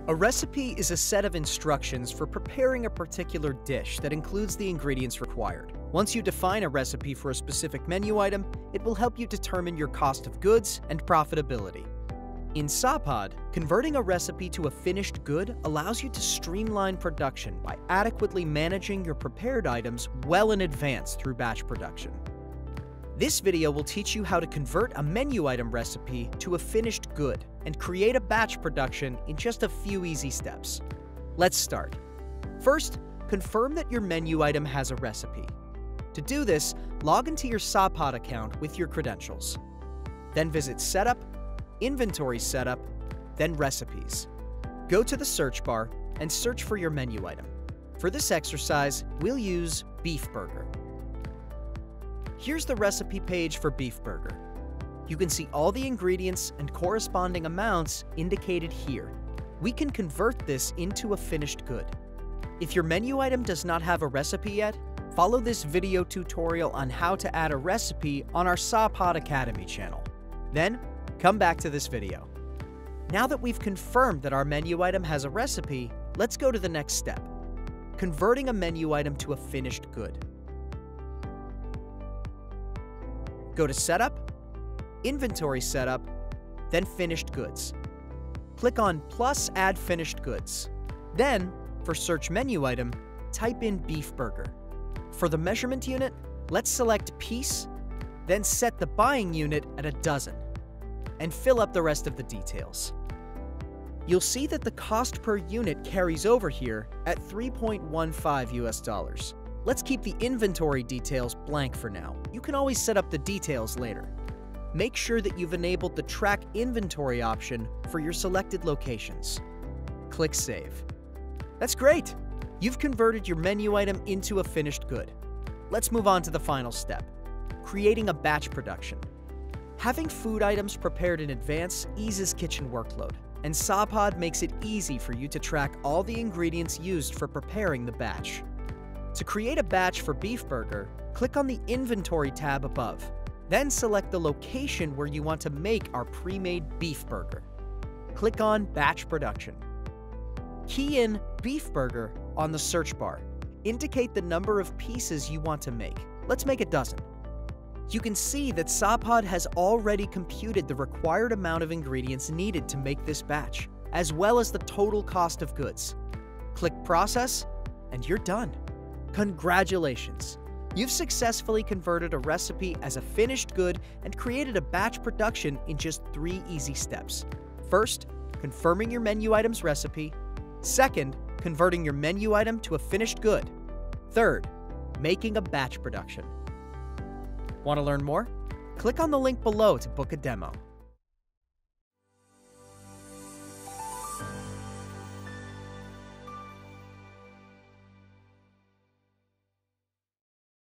A recipe is a set of instructions for preparing a particular dish that includes the ingredients required. Once you define a recipe for a specific menu item, it will help you determine your cost of goods and profitability. In Sapaad, converting a recipe to a finished good allows you to streamline production by adequately managing your prepared items well in advance through batch production. This video will teach you how to convert a menu item recipe to a finished good and create a batch production in just a few easy steps. Let's start. First, confirm that your menu item has a recipe. To do this, log into your Sapaad account with your credentials. Then visit Setup, Inventory Setup, then Recipes. Go to the search bar and search for your menu item. For this exercise, we'll use beef burger. Here's the recipe page for beef burger. You can see all the ingredients and corresponding amounts indicated here. We can convert this into a finished good. If your menu item does not have a recipe yet, follow this video tutorial on how to add a recipe on our Sapaad Academy channel. Then, come back to this video. Now that we've confirmed that our menu item has a recipe, let's go to the next step: converting a menu item to a finished good. Go to Setup, Inventory Setup, then Finished Goods. Click on plus Add Finished Goods. Then, for Search Menu Item, type in Beef Burger. For the measurement unit, let's select Piece, then set the buying unit at a dozen, and fill up the rest of the details. You'll see that the cost per unit carries over here at $3.15 US. Let's keep the inventory details blank for now. You can always set up the details later. Make sure that you've enabled the Track Inventory option for your selected locations. Click Save. That's great! You've converted your menu item into a finished good. Let's move on to the final step: creating a batch production. Having food items prepared in advance eases kitchen workload, and Sapaad makes it easy for you to track all the ingredients used for preparing the batch. To create a batch for beef burger, click on the Inventory tab above. Then select the location where you want to make our pre-made beef burger. Click on Batch Production. Key in beef burger on the search bar. Indicate the number of pieces you want to make. Let's make a dozen. You can see that Sapaad has already computed the required amount of ingredients needed to make this batch, as well as the total cost of goods. Click Process, and you're done. Congratulations! You've successfully converted a recipe as a finished good and created a batch production in just 3 easy steps. First, confirming your menu item's recipe. Second, converting your menu item to a finished good. Third, making a batch production. Want to learn more? Click on the link below to book a demo.